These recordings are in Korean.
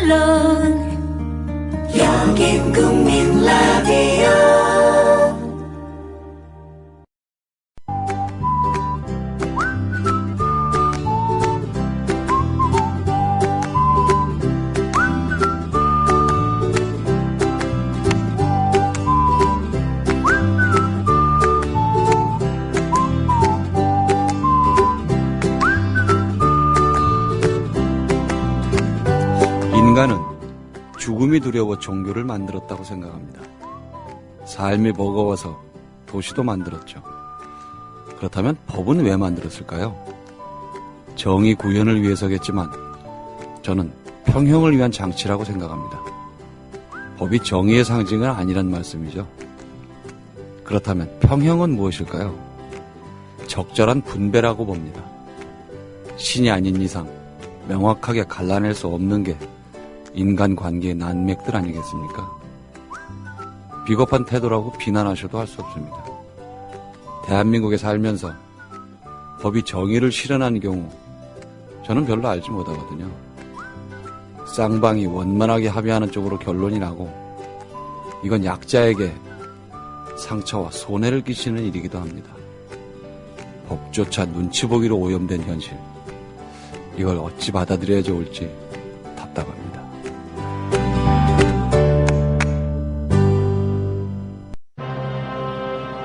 물론 여긴 국민 라디오. 인간은 죽음이 두려워 종교를 만들었다고 생각합니다. 삶이 버거워서 도시도 만들었죠. 그렇다면 법은 왜 만들었을까요? 정의 구현을 위해서겠지만 저는 평형을 위한 장치라고 생각합니다. 법이 정의의 상징은 아니란 말씀이죠. 그렇다면 평형은 무엇일까요? 적절한 분배라고 봅니다. 신이 아닌 이상 명확하게 갈라낼 수 없는 게 인간관계의 난맥들 아니겠습니까? 비겁한 태도라고 비난하셔도 할 수 없습니다. 대한민국에 살면서 법이 정의를 실현하는 경우 저는 별로 알지 못하거든요. 쌍방이 원만하게 합의하는 쪽으로 결론이 나고 이건 약자에게 상처와 손해를 끼치는 일이기도 합니다. 법조차 눈치 보기로 오염된 현실, 이걸 어찌 받아들여야 좋을지 답답합니다.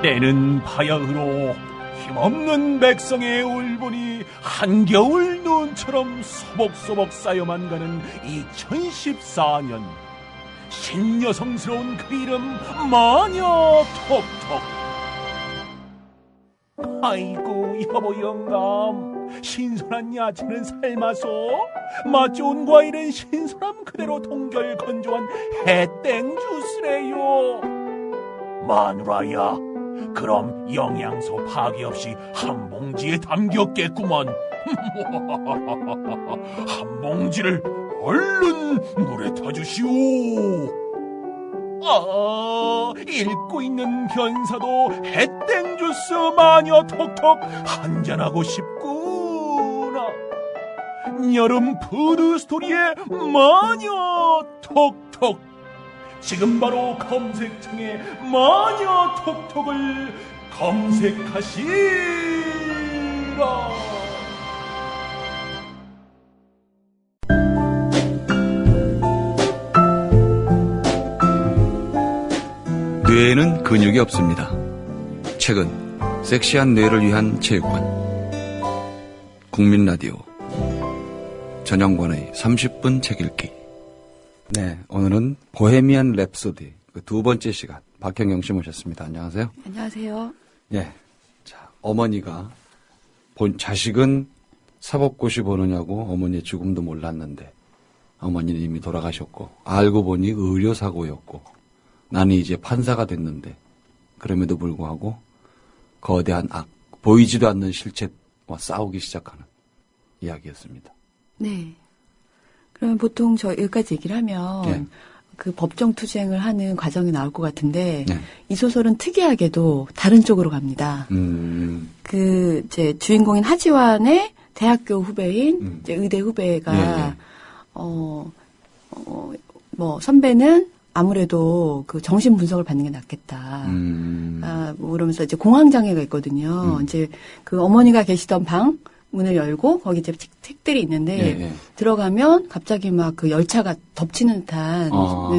때는 바야흐로 힘없는 백성의 울분이 한겨울 눈처럼 소복소복 쌓여만 가는 2014년. 신여성스러운 그 이름 마녀 톡톡. 아이고 여보 영감, 신선한 야채는 삶아서 맛 좋은 과일은 신선함 그대로 동결 건조한 해땡 주스래요. 마누라야, 그럼 영양소 파괴 없이 한 봉지에 담겼겠구만. 한 봉지를 얼른 물에 타주시오. 읽고 있는 변사도 해땡 주스 마녀 톡톡 한잔하고 싶구나. 여름 푸드 스토리의 마녀 톡톡. 지금 바로 검색창에 마녀 톡톡을 검색하시라. 뇌에는 근육이 없습니다. 최근 섹시한 뇌를 위한 체육관 국민라디오 전영관의 30분 책 읽기. 네, 오늘은 보헤미안 랩소디 그 두 번째 시간 박현경 씨 모셨습니다. 안녕하세요. 안녕하세요. 네, 자, 어머니가 자식은 사법고시 보느냐고 어머니의 죽음도 몰랐는데 어머니는 이미 돌아가셨고 알고 보니 의료사고였고 나는 이제 판사가 됐는데 그럼에도 불구하고 거대한 악, 보이지도 않는 실체와 싸우기 시작하는 이야기였습니다. 네. 그러면 보통 저 여기까지 얘기를 하면 네. 그 법정 투쟁을 하는 과정이 나올 것 같은데 네. 이 소설은 특이하게도 다른 쪽으로 갑니다. 그 이제 주인공인 하지완의 대학교 후배인 이제 의대 후배가 뭐 선배는 아무래도 그 정신 분석을 받는 게 낫겠다. 뭐 그러면서 이제 공황장애가 있거든요. 이제 그 어머니가 계시던 방 문을 열고 거기 이제 책들이 있는데 들어가면 갑자기 막 그 열차가 덮치는 듯한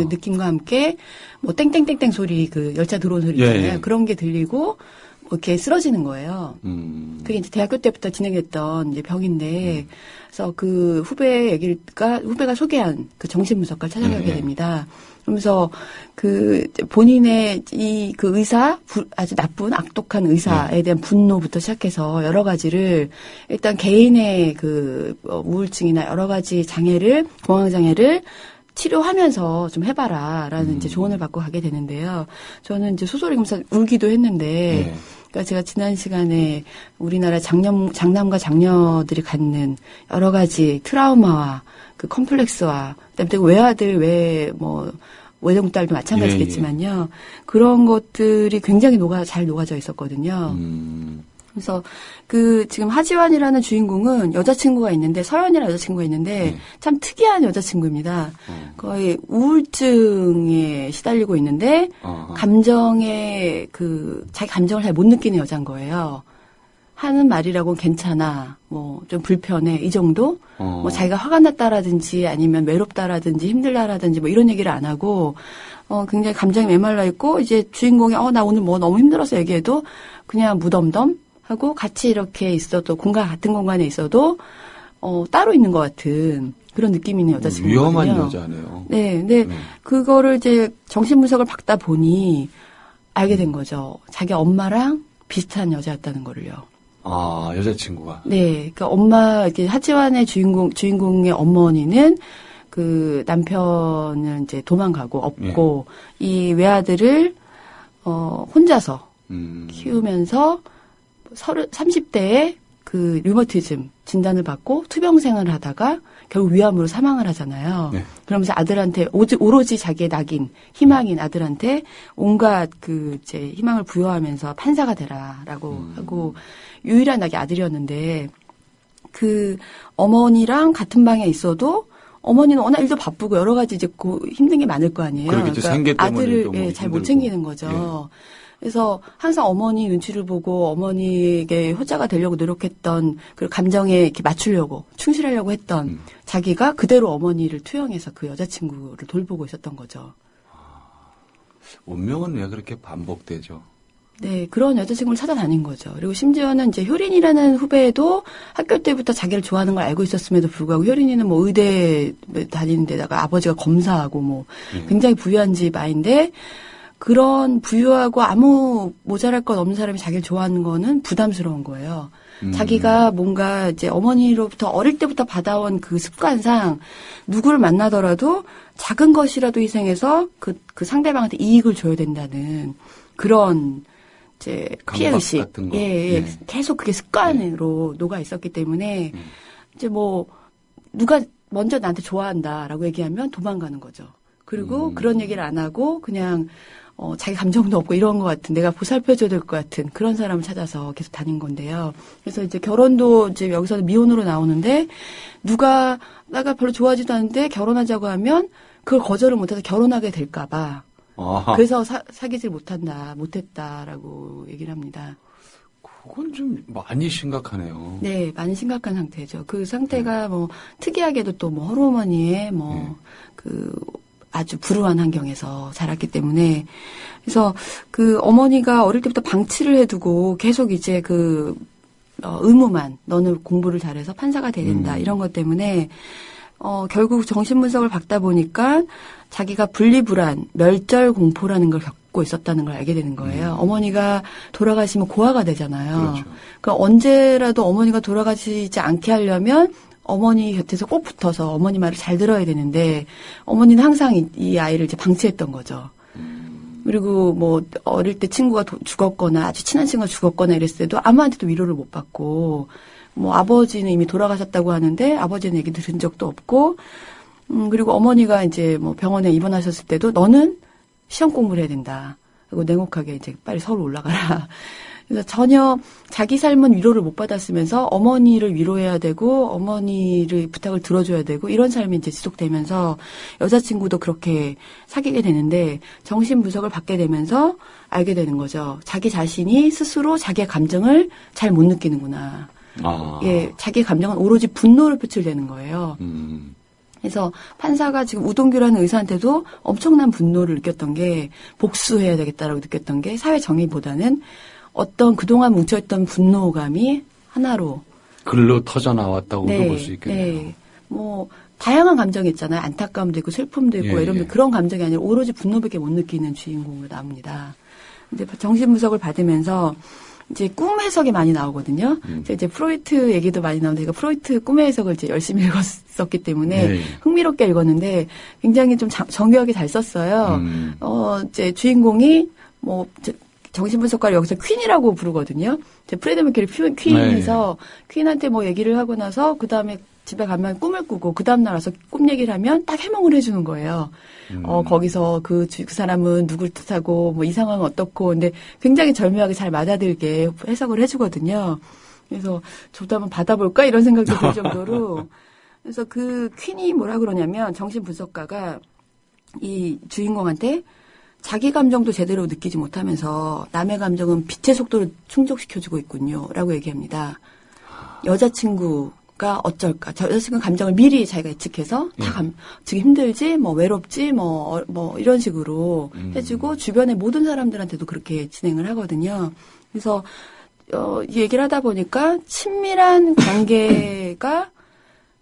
느낌과 함께 뭐 땡땡땡땡 소리, 그 열차 들어오는 소리 있잖아요. 그런 게 들리고 뭐 이렇게 쓰러지는 거예요. 그게 이제 대학교 때부터 진행했던 이제 병인데 그래서 그 후배가 소개한 그 정신분석가를 찾아가게 됩니다. 그러면서 그 본인의 그 의사, 아주 나쁜 악독한 의사에 대한 분노부터 시작해서 여러 가지를 일단 개인의 그 우울증이나 여러 가지 장애를, 공황장애를 치료하면서 좀 해봐라라는 이제 조언을 받고 가게 되는데요. 저는 이제 소설 읽으면서 울기도 했는데, 그러니까 제가 지난 시간에 우리나라 장남과 장녀들이 갖는 여러 가지 트라우마와 그 컴플렉스와 그다음에 외아들 외동딸도 마찬가지겠지만요. 그런 것들이 굉장히 잘 녹아져 있었거든요. 그래서 지금 하지환이라는 주인공은 여자친구가 있는데, 서연이라는 여자친구가 있는데, 참 특이한 여자친구입니다. 거의 우울증에 시달리고 있는데, 자기 감정을 잘 못 느끼는 여자인 거예요. 하는 말이라고는 괜찮아, 좀 불편해, 이 정도? 자기가 화가 났다라든지, 아니면 외롭다라든지, 힘들다라든지, 이런 얘기를 안 하고, 굉장히 감정이 메말라 있고, 이제 주인공이, 나 오늘 너무 힘들어서 얘기해도, 그냥 무덤덤? 하고 같이 이렇게 있어도 같은 공간에 있어도 따로 있는 것 같은 그런 느낌이 있는 여자친구거든요. 위험한 여자네요. 네, 근데 그거를 이제 정신분석을 받다 보니 알게 된 거죠. 자기 엄마랑 비슷한 여자였다는 거를요. 아, 여자친구가. 네, 그러니까 이렇게 하지환의 주인공의 어머니는 그 남편은 이제 도망가고 없고 이 외아들을 혼자서 키우면서 30대에 그 류머티즘 진단을 받고 투병 생활을 하다가 결국 위암으로 사망을 하잖아요. 네. 그러면서 아들한테 오로지 자기의 낙인, 희망인 아들한테 온갖 이제 희망을 부여하면서 판사가 되라라고 하고 유일한 낙이 아들이었는데 그 어머니랑 같은 방에 있어도 어머니는 워낙 일도 바쁘고 여러 가지 이제 힘든 게 많을 거 아니에요. 그러니까 아들을 잘 못 챙기는 거죠. 그래서 항상 어머니 눈치를 보고 어머니에게 효자가 되려고 노력했던 그 감정에 이렇게 맞추려고 충실하려고 했던 자기가 그대로 어머니를 투영해서 그 여자친구를 돌보고 있었던 거죠. 운명은 왜 그렇게 반복되죠? 네, 그런 여자친구를 찾아다닌 거죠. 그리고 심지어는 이제 효린이라는 후배도 학교 때부터 자기를 좋아하는 걸 알고 있었음에도 불구하고 효린이는 의대 다니는 데다가 아버지가 검사하고 굉장히 부유한 집 아이인데 그런 부유하고 아무 모자랄 것 없는 사람이 자기를 좋아하는 거는 부담스러운 거예요. 자기가 뭔가 이제 어머니로부터 어릴 때부터 받아온 그 습관상 누구를 만나더라도 작은 것이라도 희생해서 그 상대방한테 이익을 줘야 된다는 그런 이제 피해의식. 같은 거. 계속 그게 습관으로 녹아 있었기 때문에 이제 누가 먼저 나한테 좋아한다라고 얘기하면 도망가는 거죠. 그리고 그런 얘기를 안 하고 그냥 자기 감정도 없고 이런 것 같은 내가 보살펴줘야 될 것 같은 그런 사람을 찾아서 계속 다닌 건데요. 그래서 이제 결혼도 이제 여기서는 미혼으로 나오는데 누가 나가 별로 좋아하지도 않는데 결혼하자고 하면 그걸 거절을 못해서 결혼하게 될까 봐. 그래서 사귀질 못했다라고 얘기를 합니다. 그건 좀 많이 심각하네요. 네, 많이 심각한 상태죠. 그 상태가 특이하게도 또 호르몬이에 아주 불우한 환경에서 자랐기 때문에 그래서 그 어머니가 어릴 때부터 방치를 해두고 계속 이제 의무만 너는 공부를 잘해서 판사가 돼야 된다 이런 것 때문에 결국 정신분석을 받다 보니까 자기가 분리불안, 멸절공포라는 걸 겪고 있었다는 걸 알게 되는 거예요. 어머니가 돌아가시면 고아가 되잖아요. 그렇죠. 그러니까 언제라도 어머니가 돌아가시지 않게 하려면 어머니 곁에서 꼭 붙어서 어머니 말을 잘 들어야 되는데 어머니는 항상 이 아이를 이제 방치했던 거죠. 그리고 어릴 때 친구가 죽었거나 아주 친한 친구가 죽었거나 이랬을 때도 아무한테도 위로를 못 받고 아버지는 이미 돌아가셨다고 하는데 아버지는 얘기 들은 적도 없고 그리고 어머니가 이제 병원에 입원하셨을 때도 너는 시험 공부를 해야 된다. 그리고 냉혹하게 이제 빨리 서울 올라가라. 그래서 전혀 자기 삶은 위로를 못 받았으면서 어머니를 위로해야 되고 어머니를 부탁을 들어줘야 되고 이런 삶이 이제 지속되면서 여자친구도 그렇게 사귀게 되는데 정신분석을 받게 되면서 알게 되는 거죠. 자기 자신이 스스로 자기의 감정을 잘 못 느끼는구나. 자기의 감정은 오로지 분노로 표출되는 거예요. 그래서 판사가 지금 우동규라는 의사한테도 엄청난 분노를 느꼈던 게 복수해야 되겠다라고 느꼈던 게 사회 정의보다는 어떤 그동안 뭉쳐있던 분노감이 하나로 글로 터져 나왔다고도 볼 수 있겠네요. 네. 다양한 감정이 있잖아요. 안타까움도 있고 슬픔도 있고 이런 그런 감정이 아니라 오로지 분노밖에 못 느끼는 주인공으로 나옵니다. 이제 정신분석을 받으면서 이제 꿈 해석이 많이 나오거든요. 이제 프로이트 얘기도 많이 나오는데 제가 프로이트 꿈의 해석을 이제 열심히 읽었었기 때문에 흥미롭게 읽었는데 굉장히 좀 정교하게 잘 썼어요. 이제 주인공이 정신분석가를 여기서 퀸이라고 부르거든요. 프레드 머큐리 퀸에서 퀸한테 얘기를 하고 나서 그 다음에 집에 가면 꿈을 꾸고 그 다음날 와서 꿈 얘기를 하면 딱 해몽을 해주는 거예요. 거기서 그 사람은 누굴 뜻하고 뭐 이 상황은 어떻고 근데 굉장히 절묘하게 잘 맞아들게 해석을 해주거든요. 그래서 저도 한번 받아볼까 이런 생각이 들 정도로 그래서 그 퀸이 뭐라 그러냐면 정신분석가가 이 주인공한테 자기 감정도 제대로 느끼지 못하면서 남의 감정은 빛의 속도로 충족시켜주고 있군요. 라고 얘기합니다. 여자친구가 어쩔까. 여자친구 감정을 미리 자기가 예측해서 지금 힘들지, 뭐 외롭지, 뭐 이런 식으로 해주고 주변의 모든 사람들한테도 그렇게 진행을 하거든요. 그래서 이 얘기를 하다 보니까 친밀한 관계가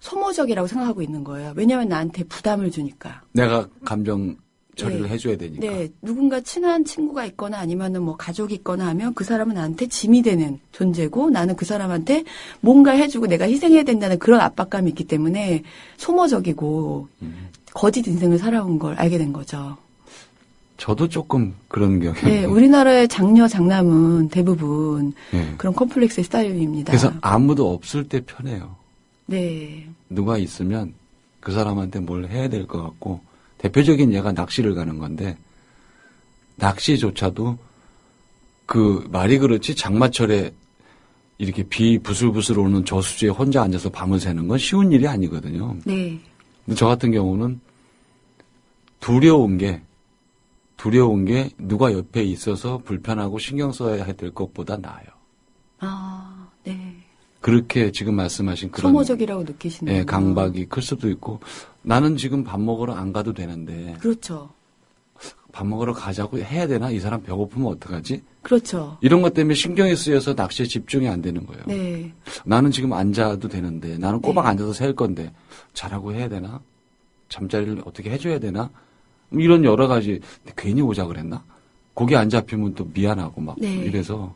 소모적이라고 생각하고 있는 거예요. 왜냐하면 나한테 부담을 주니까. 내가 감정 처리를 해줘야 되니까. 네, 누군가 친한 친구가 있거나 아니면은 뭐 가족이 있거나 하면 그 사람은 나한테 짐이 되는 존재고 나는 그 사람한테 뭔가 해주고 내가 희생해야 된다는 그런 압박감이 있기 때문에 소모적이고 거짓 인생을 살아온 걸 알게 된 거죠. 저도 조금 그런 경향이. 네, 우리나라의 장녀 장남은 대부분 네. 그런 컴플렉스의 스타일입니다. 그래서 아무도 없을 때 편해요. 네, 누가 있으면 그 사람한테 뭘 해야 될 것 같고 대표적인 예가 낚시를 가는 건데 낚시조차도 그 말이 그렇지 장마철에 이렇게 비 부슬부슬 오는 저수지에 혼자 앉아서 밤을 새는 건 쉬운 일이 아니거든요. 네, 근데 저 같은 경우는 두려운 게 누가 옆에 있어서 불편하고 신경 써야 될 것보다 나아요. 아, 네. 그렇게 지금 말씀하신 그런 소모적이라고 느끼시는 예, 강박이 클 수도 있고 나는 지금 밥 먹으러 안 가도 되는데 그렇죠. 밥 먹으러 가자고 해야 되나? 이 사람 배고프면 어떡하지? 그렇죠. 이런 것 때문에 신경이 쓰여서 낚시에 집중이 안 되는 거예요. 네. 나는 지금 앉아도 되는데 나는 꼬박 네. 앉아서 셀 건데 자라고 해야 되나? 잠자리를 어떻게 해줘야 되나? 이런 여러 가지 괜히 오자 그랬나? 거기 안 잡히면 또 미안하고 막 네. 이래서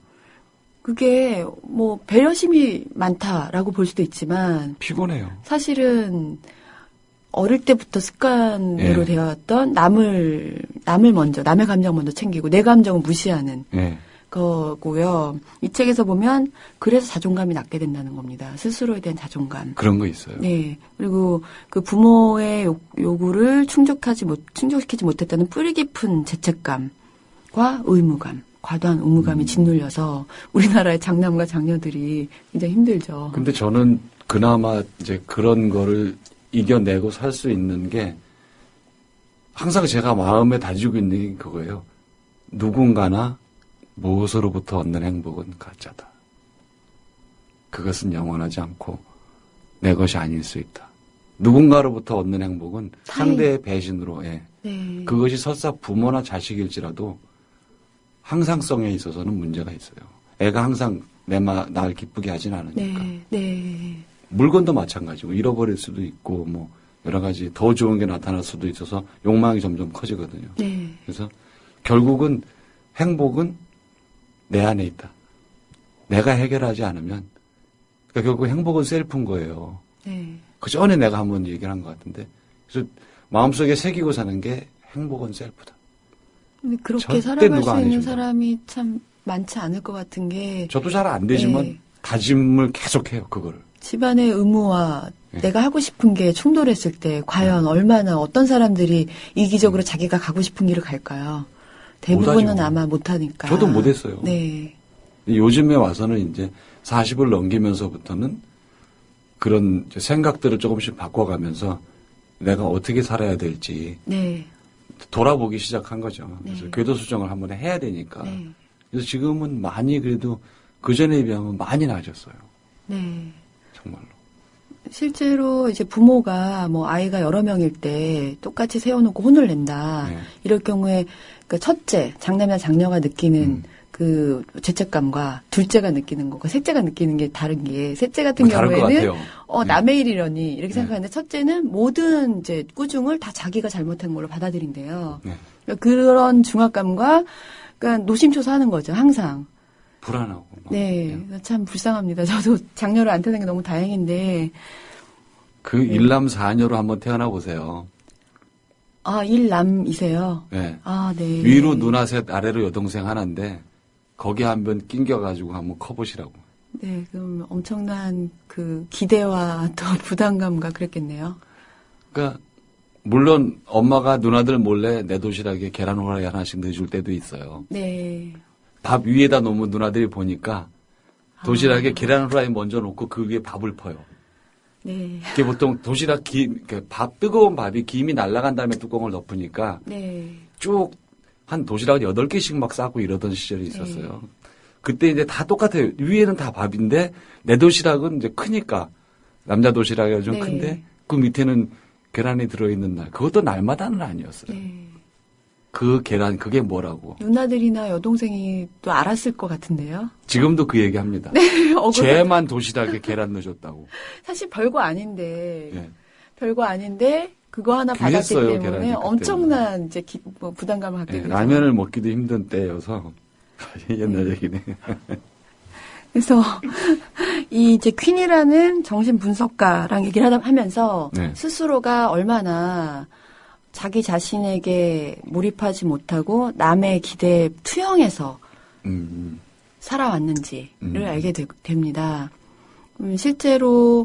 그게 뭐 배려심이 많다라고 볼 수도 있지만 피곤해요. 사실은 어릴 때부터 습관으로 예. 되어왔던 남의 감정 먼저 챙기고 내 감정은 무시하는 예. 거고요. 이 책에서 보면 그래서 자존감이 낮게 된다는 겁니다. 스스로에 대한 자존감. 그런 거 있어요. 네. 그리고 그 부모의 요구를 충족시키지 못했다는 뿌리 깊은 죄책감과 의무감, 과도한 의무감이 짓눌려서 우리나라의 장남과 장녀들이 굉장히 힘들죠. 근데 저는 그나마 이제 그런 거를 이겨내고 살 수 있는 게 항상 제가 마음에 다지고 있는 게 그거예요. 누군가나 무엇으로부터 얻는 행복은 가짜다. 그것은 영원하지 않고 내 것이 아닐 수 있다. 누군가로부터 얻는 행복은 상대의 배신으로 예. 네. 그것이 설사 부모나 자식일지라도 항상성에 있어서는 문제가 있어요. 애가 항상 날 기쁘게 하진 않으니까. 네. 네. 물건도 마찬가지고 잃어버릴 수도 있고 뭐 여러 가지 더 좋은 게 나타날 수도 있어서 욕망이 점점 커지거든요. 네. 그래서 결국은 행복은 내 안에 있다. 내가 해결하지 않으면 그러니까 결국 행복은 셀프인 거예요. 네. 그 전에 내가 한번 얘기를 한 것 같은데 그래서 마음속에 새기고 사는 게 행복은 셀프다. 근데 그렇게 절대 살아갈 누가 수 안 있는 해준다. 사람이 참 많지 않을 것 같은 게 저도 잘 안 되지만 네. 다짐을 계속해요. 그거를. 집안의 의무와 네. 내가 하고 싶은 게 충돌했을 때 과연 얼마나 어떤 사람들이 이기적으로 자기가 가고 싶은 길을 갈까요? 대부분은 못하죠. 아마 못하니까. 저도 못했어요. 네. 요즘에 와서는 이제 40을 넘기면서부터는 그런 생각들을 조금씩 바꿔가면서 내가 어떻게 살아야 될지 네. 돌아보기 시작한 거죠. 그래서 네. 궤도 수정을 한번 해야 되니까. 네. 그래서 지금은 많이 그래도 그전에 비하면 많이 나아졌어요. 네. 정말로. 실제로 이제 부모가 뭐 아이가 여러 명일 때 똑같이 세워놓고 혼을 낸다. 네. 이럴 경우에 그 첫째, 장남이나 장녀가 느끼는 그 죄책감과 둘째가 느끼는 거고 셋째가 느끼는 게 다른 게 셋째 같은 뭐 다를 것 경우에는 같아요. 네. 남의 일이려니 이렇게 네. 생각하는데 첫째는 모든 이제 꾸중을 다 자기가 잘못한 걸로 받아들인대요. 네. 그러니까 그런 중압감과 그러니까 노심초사하는 거죠, 항상. 불안하고. 막. 네, 참 불쌍합니다. 저도 장녀를 안 태어난 게 너무 다행인데. 그 일남 사녀로 한번 태어나 보세요. 아, 일남이세요? 네. 아, 네. 위로 누나 셋, 아래로 여동생 하나인데 거기 한 번 낑겨가지고 한번 커보시라고. 네, 그럼 엄청난 그 기대와 또 부담감과 그랬겠네요. 그러니까 물론 엄마가 누나들 몰래 내 도시락에 계란 후라이 하나씩 넣어줄 때도 있어요. 네. 밥 위에다 놓으면 누나들이 보니까 도시락에 계란 후라이 먼저 놓고 그 위에 밥을 퍼요. 네. 그게 보통 도시락 밥 뜨거운 밥이 김이 날아간 다음에 뚜껑을 덮으니까 네. 쭉 한 도시락을 8개씩 막 싸고 이러던 시절이 있었어요. 그때 이제 다 똑같아요. 위에는 다 밥인데 내 도시락은 이제 크니까 남자 도시락이 좀 네. 큰데 그 밑에는 계란이 들어있는 날. 그것도 날마다는 아니었어요. 네. 그 계란 그게 뭐라고. 누나들이나 여동생이 또 알았을 것 같은데요. 지금도 그 얘기합니다. 쟤만 도시락에 계란 넣어줬다고. 사실 별거 아닌데 예. 별거 아닌데 그거 하나 받았기 귀했어요, 때문에 계란이 엄청난 이제 부담감을 갖게 예, 되죠. 라면을 먹기도 힘든 때여서 옛날 얘기네. 그래서 이 이제 퀸이라는 정신 분석가랑 얘기를 하면서 네. 스스로가 얼마나 자기 자신에게 몰입하지 못하고 남의 기대에 투영해서 살아왔는지를 알게 됩니다. 실제로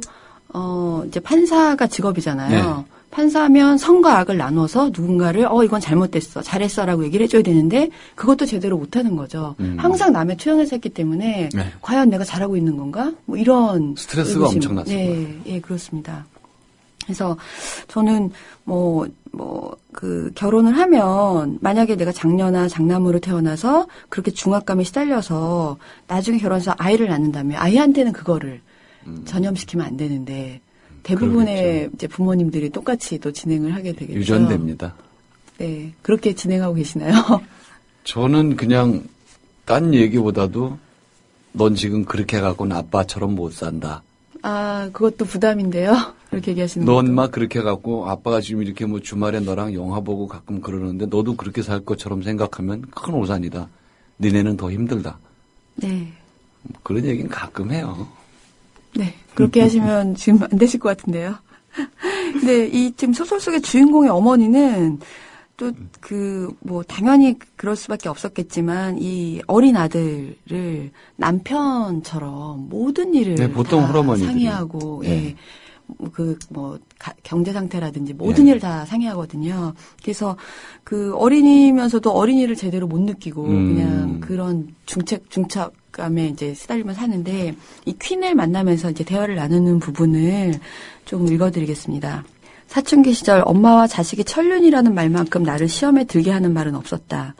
이제 판사가 직업이잖아요. 네. 판사면 선과 악을 나눠서 누군가를 이건 잘못됐어, 잘했어라고 얘기를 해줘야 되는데 그것도 제대로 못하는 거죠. 항상 남의 투영해서 했기 때문에 네. 과연 내가 잘하고 있는 건가? 뭐 이런 스트레스가 의구심. 엄청났을 거예요. 예, 그렇습니다. 그래서 저는 결혼을 하면 만약에 내가 장녀나 장남으로 태어나서 그렇게 중압감에 시달려서 나중에 결혼해서 아이를 낳는다면 아이한테는 그거를 전염시키면 안 되는데 대부분의 그렇겠죠. 이제 부모님들이 똑같이 또 진행을 하게 되겠죠. 유전됩니다. 네, 그렇게 진행하고 계시나요? 저는 그냥 딴 얘기보다도 넌 지금 그렇게 해갖고는 아빠처럼 못 산다. 아, 그것도 부담인데요. 그렇게 얘기하시는 거. 넌 막 그렇게 해갖고 아빠가 지금 이렇게 뭐 주말에 너랑 영화 보고 가끔 그러는데 너도 그렇게 살 것처럼 생각하면 큰 오산이다. 니네는 더 힘들다. 네. 그런 얘기는 가끔 해요. 네. 그렇게 하시면 지금 안 되실 것 같은데요. 근데 이 지금 소설 속의 주인공의 어머니는 또 당연히 그럴 수밖에 없었겠지만 이 어린 아들을 남편처럼 모든 일을 네, 보통 다 홀어머니들이. 상의하고, 네. 경제 상태라든지 모든 네. 일을 다 상의하거든요. 그래서 그 어린이면서도 어린이를 제대로 못 느끼고 그냥 그런 중착감에 이제 시달리며 사는데 이 퀸을 만나면서 이제 대화를 나누는 부분을 좀 읽어드리겠습니다. 사춘기 시절 엄마와 자식이 천륜이라는 말만큼 나를 시험에 들게 하는 말은 없었다.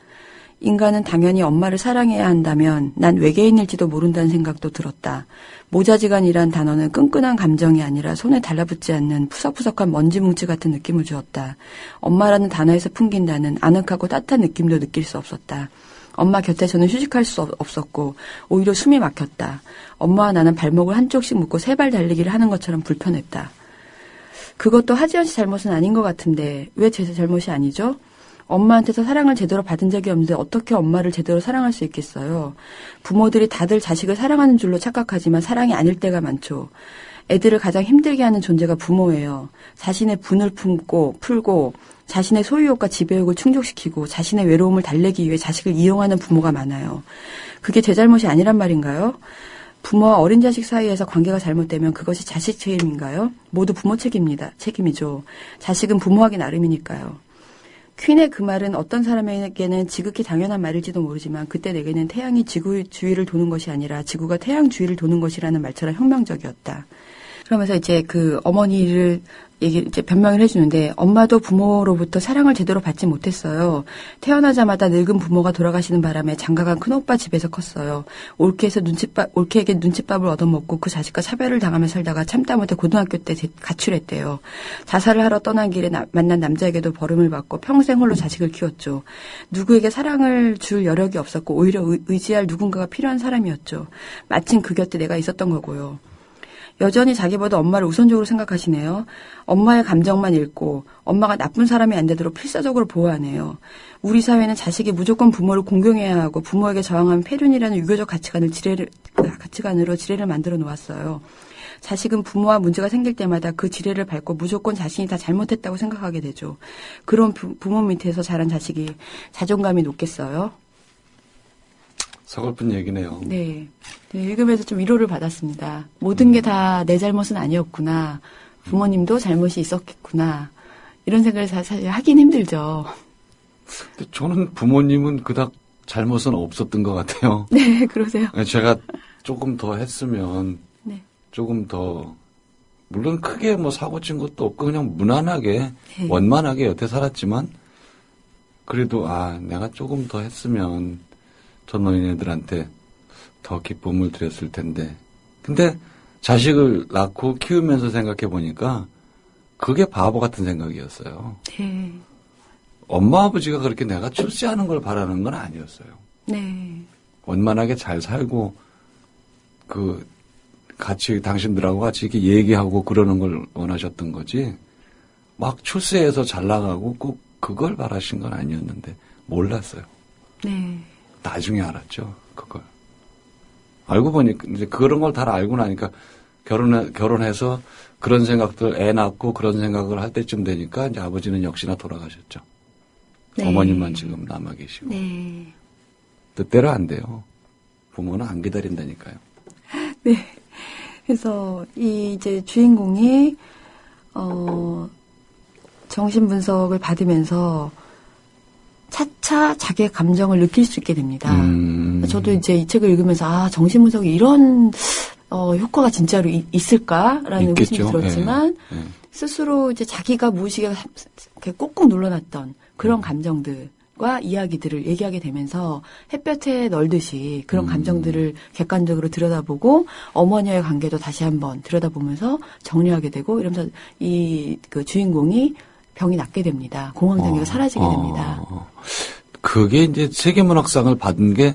인간은 당연히 엄마를 사랑해야 한다면 난 외계인일지도 모른다는 생각도 들었다. 모자지간이란 단어는 끈끈한 감정이 아니라 손에 달라붙지 않는 푸석푸석한 먼지 뭉치 같은 느낌을 주었다. 엄마라는 단어에서 풍긴다는 아늑하고 따뜻한 느낌도 느낄 수 없었다. 엄마 곁에서는 휴식할 수 없었고 오히려 숨이 막혔다. 엄마와 나는 발목을 한쪽씩 묶고 세 발 달리기를 하는 것처럼 불편했다. 그것도 하지연 씨 잘못은 아닌 것 같은데 왜 제 잘못이 아니죠? 엄마한테서 사랑을 제대로 받은 적이 없는데 어떻게 엄마를 제대로 사랑할 수 있겠어요? 부모들이 다들 자식을 사랑하는 줄로 착각하지만 사랑이 아닐 때가 많죠. 애들을 가장 힘들게 하는 존재가 부모예요. 자신의 분을 풀고 자신의 소유욕과 지배욕을 충족시키고 자신의 외로움을 달래기 위해 자식을 이용하는 부모가 많아요. 그게 제 잘못이 아니란 말인가요? 부모와 어린 자식 사이에서 관계가 잘못되면 그것이 자식 책임인가요? 모두 부모 책임이죠. 자식은 부모하기 나름이니까요. 퀸의 그 말은 어떤 사람에게는 지극히 당연한 말일지도 모르지만 그때 내게는 태양이 지구 주위를 도는 것이 아니라 지구가 태양 주위를 도는 것이라는 말처럼 혁명적이었다. 그러면서 이제 그 어머니를 이제 변명을 해주는데 엄마도 부모로부터 사랑을 제대로 받지 못했어요. 태어나자마자 늙은 부모가 돌아가시는 바람에 장가간 큰오빠 집에서 컸어요. 올케에게 눈칫밥을 얻어먹고 그 자식과 차별을 당하며 살다가 참다 못해 고등학교 때 가출했대요. 자살을 하러 떠난 길에 만난 남자에게도 버림을 받고 평생 홀로 자식을 키웠죠. 누구에게 사랑을 줄 여력이 없었고 오히려 의지할 누군가가 필요한 사람이었죠. 마침 그 곁에 내가 있었던 거고요. 여전히 자기보다 엄마를 우선적으로 생각하시네요. 엄마의 감정만 읽고 엄마가 나쁜 사람이 안 되도록 필사적으로 보호하네요. 우리 사회는 자식이 무조건 부모를 공경해야 하고 부모에게 저항하면 폐륜이라는 유교적 가치관으로 지뢰를 만들어 놓았어요. 자식은 부모와 문제가 생길 때마다 그 지뢰를 밟고 무조건 자신이 다 잘못했다고 생각하게 되죠. 그런 부모 밑에서 자란 자식이 자존감이 높겠어요? 서글픈 얘기네요. 네. 네, 읽으면서 좀 위로를 받았습니다. 모든 게 다 내 잘못은 아니었구나. 부모님도 잘못이 있었겠구나. 이런 생각을 사실 하긴 힘들죠. 근데 저는 부모님은 그닥 잘못은 없었던 것 같아요. 네, 그러세요. 제가 조금 더 했으면 네. 조금 더 물론 크게 뭐 사고 친 것도 없고 그냥 무난하게 네. 원만하게 여태 살았지만 그래도 내가 조금 더 했으면 저 노인네들한테 더 기쁨을 드렸을 텐데. 근데 자식을 낳고 키우면서 생각해 보니까 그게 바보 같은 생각이었어요. 네. 엄마 아버지가 그렇게 내가 출세하는 걸 바라는 건 아니었어요. 네. 원만하게 잘 살고 같이 당신들하고 같이 이렇게 얘기하고 그러는 걸 원하셨던 거지. 막 출세해서 잘 나가고 꼭 그걸 바라신 건 아니었는데 몰랐어요. 네. 나중에 알았죠. 그걸. 알고 보니 이제 그런 걸 다 알고 나니까 결혼해서 그런 생각들 애 낳고 그런 생각을 할 때쯤 되니까 이제 아버지는 역시나 돌아가셨죠. 네. 어머님만 지금 남아 계시고. 네. 뜻대로 안 돼요. 부모는 안 기다린다니까요. 네. 그래서 이제 주인공이 정신 분석을 받으면서 차차 자기의 감정을 느낄 수 있게 됩니다. 저도 이제 이 책을 읽으면서 정신 분석이 이런 효과가 진짜로 있을까라는 의심이 들었지만 예. 스스로 이제 자기가 무의식에 꾹꾹 눌러놨던 그런 감정들과 이야기들을 얘기하게 되면서 햇볕에 널듯이 그런 감정들을 객관적으로 들여다보고 어머니와의 관계도 다시 한번 들여다보면서 정리하게 되고 이러면서 그 주인공이 병이 낫게 됩니다. 공황장애가 사라지게 됩니다. 그게 이제 세계문학상을 받은 게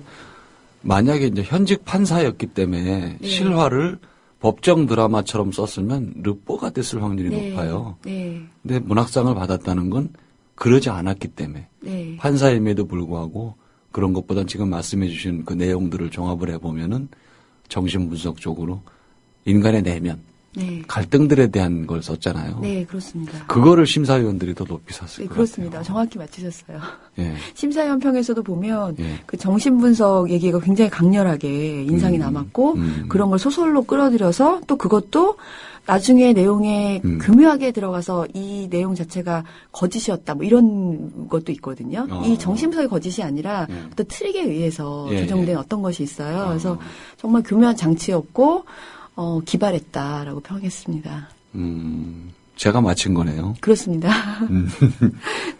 만약에 이제 현직 판사였기 때문에 네. 실화를 법정 드라마처럼 썼으면 르뽀가 됐을 확률이 네. 높아요. 네. 근데 문학상을 받았다는 건 그러지 않았기 때문에 네. 판사임에도 불구하고 그런 것보단 지금 말씀해 주신 그 내용들을 종합을 해보면은 정신분석 쪽으로 인간의 내면, 네. 갈등들에 대한 걸 썼잖아요. 네, 그렇습니다. 그거를 심사위원들이 더 높이 샀을 네, 것 그렇습니다. 같아요. 정확히 맞추셨어요. 예. 심사위원 평에서도 보면 예. 그 정신분석 얘기가 굉장히 강렬하게 인상이 남았고 그런 걸 소설로 끌어들여서 또 그것도 나중에 내용에 교묘하게 들어가서 이 내용 자체가 거짓이었다 뭐 이런 것도 있거든요. 이 정신분석이 거짓이 아니라 어떤 트릭에 의해서 조정된 어떤 것이 있어요. 그래서 정말 교묘한 장치였고 기발했다라고 평했습니다. 제가 맞힌 거네요. 그렇습니다.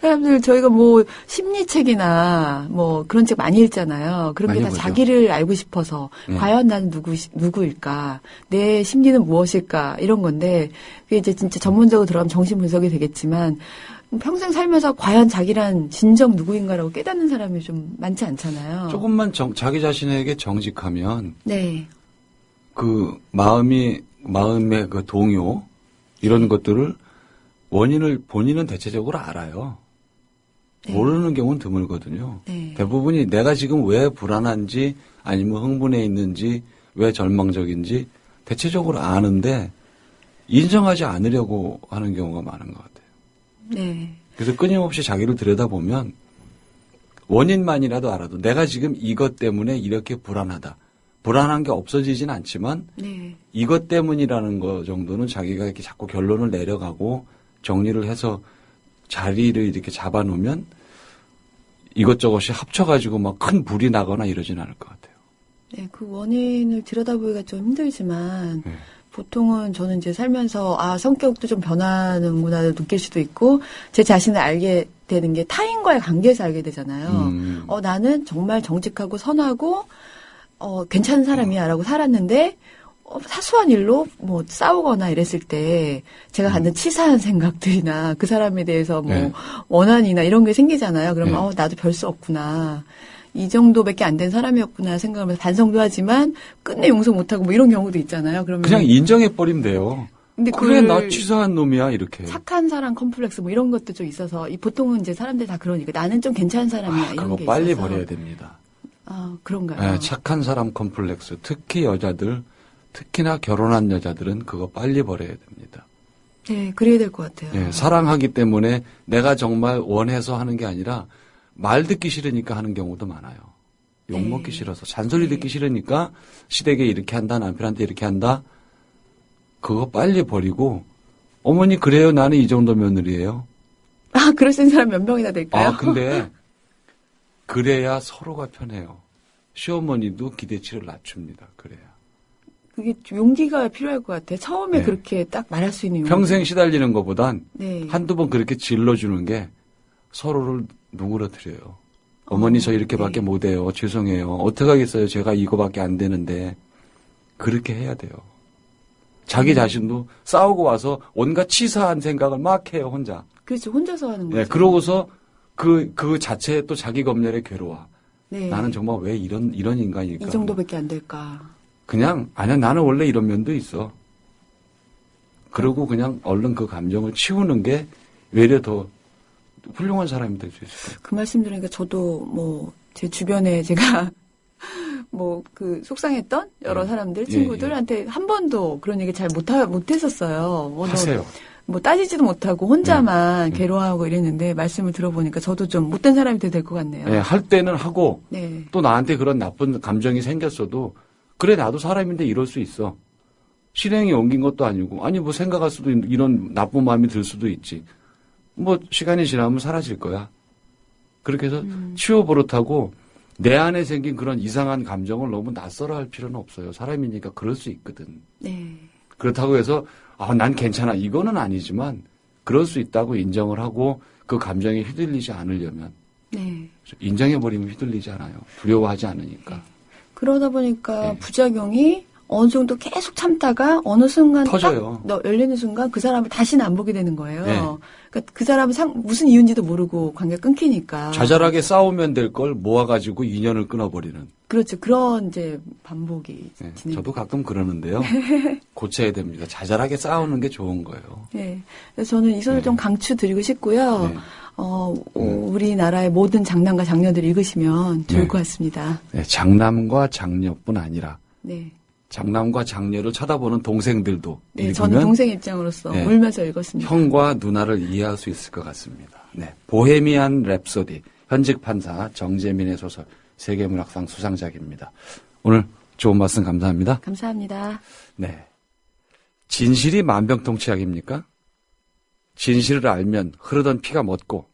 사람들 저희가 뭐 심리책이나 뭐 그런 책 많이 읽잖아요. 그런 게 다 보죠. 자기를 알고 싶어서 과연 나는 누구일까? 내 심리는 무엇일까? 이런 건데 그게 이제 진짜 전문적으로 들어가면 정신 분석이 되겠지만 평생 살면서 과연 자기란 진정 누구인가라고 깨닫는 사람이 좀 많지 않잖아요. 조금만 자기 자신에게 정직하면 네. 그 마음의 그 동요 이런 것들을 원인을 본인은 대체적으로 알아요. 네. 모르는 경우는 드물거든요. 네. 대부분이 내가 지금 왜 불안한지 아니면 흥분해 있는지 왜 절망적인지 대체적으로 아는데 인정하지 않으려고 하는 경우가 많은 것 같아요. 네. 그래서 끊임없이 자기를 들여다보면 원인만이라도 알아도 내가 지금 이것 때문에 이렇게 불안하다. 불안한 게 없어지진 않지만 네. 이것 때문이라는 거 정도는 자기가 이렇게 자꾸 결론을 내려가고 정리를 해서 자리를 이렇게 잡아놓으면 이것저것이 합쳐가지고 막 큰 불이 나거나 이러진 않을 것 같아요. 네, 그 원인을 들여다보기가 좀 힘들지만 네. 보통은 저는 이제 살면서 성격도 좀 변하는구나 느낄 수도 있고 제 자신을 알게 되는 게 타인과의 관계에서 알게 되잖아요. 나는 정말 정직하고 선하고 괜찮은 사람이야라고 살았는데 사소한 일로 뭐 싸우거나 이랬을 때 제가 갖는 치사한 생각들이나 그 사람에 대해서 뭐 네. 원한이나 이런 게 생기잖아요. 그러면 네. 나도 별 수 없구나. 이 정도밖에 안 된 사람이었구나 생각하면서 반성도 하지만 끝내 용서 못하고 뭐 이런 경우도 있잖아요. 그러면 그냥 인정해버리면 돼요. 근데 그래 그걸 나 치사한 놈이야 이렇게. 착한 사람 컴플렉스 뭐 이런 것도 좀 있어서 보통은 이제 사람들이 다 그러니까 나는 좀 괜찮은 사람이야 이런 그거 게 빨리 있어서. 버려야 됩니다. 그런가요? 네, 착한 사람 컴플렉스 특히 여자들 특히나 결혼한 여자들은 그거 빨리 버려야 됩니다. 네, 그래야 될 것 같아요. 네, 사랑하기 때문에 내가 정말 원해서 하는 게 아니라 말 듣기 싫으니까 하는 경우도 많아요. 욕먹기 싫어서. 잔소리 듣기 싫으니까 시댁에 이렇게 한다, 남편한테 이렇게 한다. 그거 빨리 버리고 어머니 그래요. 나는 이 정도 며느리예요. 아, 그럴 수 있는 사람 몇 명이나 될까요? 근데 그래야 서로가 편해요. 시어머니도 기대치를 낮춥니다. 그래야. 그게 용기가 필요할 것 같아요. 처음에 네. 그렇게 딱 말할 수 있는 용기. 평생 시달리는 것보단 네. 한두 번 그렇게 질러주는 게 서로를 누그러뜨려요. 어머니 저 이렇게밖에 네. 못해요. 죄송해요. 어떡하겠어요. 제가 이거밖에 안 되는데. 그렇게 해야 돼요. 자기 자신도 싸우고 와서 온갖 치사한 생각을 막 해요. 혼자. 그렇죠. 혼자서 하는 거죠. 네, 그러고서 그 자체에 또 자기 검열에 괴로워. 네. 나는 정말 왜 이런 인간일까. 이 정도밖에 안 될까. 그냥 아니야 나는 원래 이런 면도 있어. 그러고 그냥 얼른 그 감정을 치우는 게 외려 더 훌륭한 사람이 될 수 있어요. 그 말씀 들으니까 저도 뭐 제 주변에 제가 뭐 그 속상했던 여러 사람들 친구들한테 한 번도 그런 얘기 잘 못했었어요. 하세요. 뭐 따지지도 못하고 혼자만 괴로워하고 이랬는데 말씀을 들어보니까 저도 좀 못된 사람이 될 것 같네요. 네, 할 때는 하고 네. 또 나한테 그런 나쁜 감정이 생겼어도 그래 나도 사람인데 이럴 수 있어. 실행이 옮긴 것도 아니고 아니 뭐 생각할 수도 이런 나쁜 마음이 들 수도 있지. 뭐 시간이 지나면 사라질 거야. 그렇게 해서 치워 버릇하고 내 안에 생긴 그런 이상한 감정을 너무 낯설어 할 필요는 없어요. 사람이니까 그럴 수 있거든. 네. 그렇다고 해서 난 괜찮아. 이거는 아니지만 그럴 수 있다고 인정을 하고 그 감정에 휘둘리지 않으려면 네. 인정해버리면 휘둘리지 않아요. 두려워하지 않으니까. 그러다 보니까 네. 부작용이 어느 정도 계속 참다가 어느 순간 터져요. 딱 열리는 순간 그 사람을 다시는 안 보게 되는 거예요. 네. 그러니까 그 사람은 무슨 이유인지도 모르고 관계가 끊기니까. 자잘하게 싸우면 될 걸 모아가지고 인연을 끊어버리는. 그렇죠. 그런 이제 반복이 네, 진행. 저도 가끔 그러는데요. 고쳐야 됩니다. 자잘하게 싸우는 게 좋은 거예요. 네. 그래서 저는 이 소설 네. 좀 강추드리고 싶고요. 네. 우리나라의 모든 장남과 장녀들 읽으시면 좋을 네. 것 같습니다. 네, 장남과 장녀뿐 아니라 네. 장남과 장녀를 쳐다보는 동생들도 네, 읽으면 저는 동생 입장으로서 네. 울면서 읽었습니다. 형과 누나를 이해할 수 있을 것 같습니다. 네, 보헤미안 랩소디 현직 판사 정재민의 소설 세계문학상 수상작입니다. 오늘 좋은 말씀 감사합니다. 감사합니다. 네, 진실이 만병통치약입니까? 진실을 알면 흐르던 피가 멎고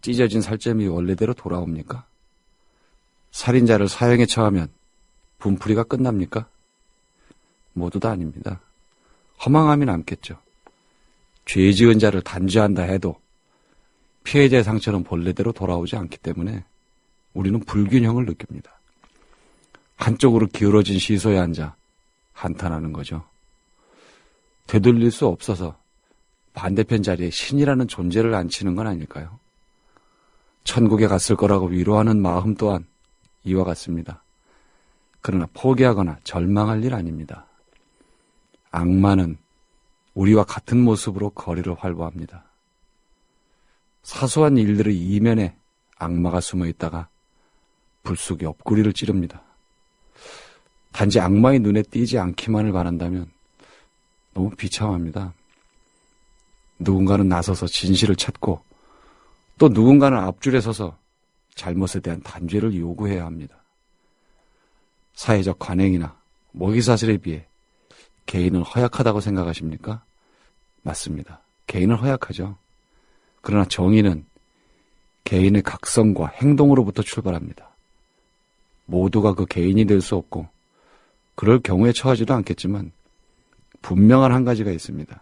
찢어진 살점이 원래대로 돌아옵니까? 살인자를 사형에 처하면 분풀이가 끝납니까? 모두 다 아닙니다. 허망함이 남겠죠. 죄 지은 자를 단죄한다 해도 피해자의 상처는 본래대로 돌아오지 않기 때문에 우리는 불균형을 느낍니다. 한쪽으로 기울어진 시소에 앉아 한탄하는 거죠. 되돌릴 수 없어서 반대편 자리에 신이라는 존재를 앉히는 건 아닐까요? 천국에 갔을 거라고 위로하는 마음 또한 이와 같습니다. 그러나 포기하거나 절망할 일 아닙니다. 악마는 우리와 같은 모습으로 거리를 활보합니다. 사소한 일들의 이면에 악마가 숨어 있다가 불쑥 옆구리를 찌릅니다. 단지 악마의 눈에 띄지 않기만을 바란다면 너무 비참합니다. 누군가는 나서서 진실을 찾고 또 누군가는 앞줄에 서서 잘못에 대한 단죄를 요구해야 합니다. 사회적 관행이나 모기사슬에 비해 개인은 허약하다고 생각하십니까? 맞습니다. 개인은 허약하죠. 그러나 정의는 개인의 각성과 행동으로부터 출발합니다. 모두가 그 개인이 될 수 없고 그럴 경우에 처하지도 않겠지만 분명한 한 가지가 있습니다.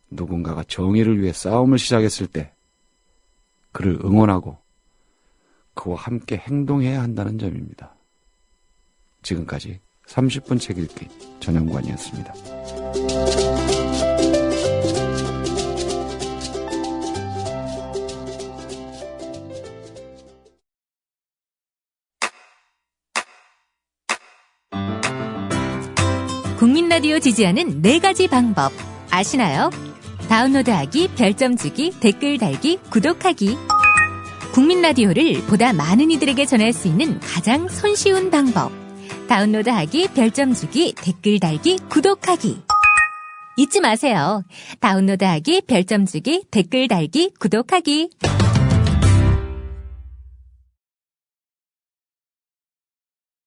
누군가가 정의를 위해 싸움을 시작했을 때 그를 응원하고 그와 함께 행동해야 한다는 점입니다. 지금까지 30분 책 읽기 전영관이었습니다. 국민라디오 지지하는 4가지 방법 아시나요? 다운로드하기, 별점 주기, 댓글 달기, 구독하기. 국민라디오를 보다 많은 이들에게 전할 수 있는 가장 손쉬운 방법. 다운로드하기, 별점 주기, 댓글 달기, 구독하기. 잊지 마세요. 다운로드하기, 별점 주기, 댓글 달기, 구독하기.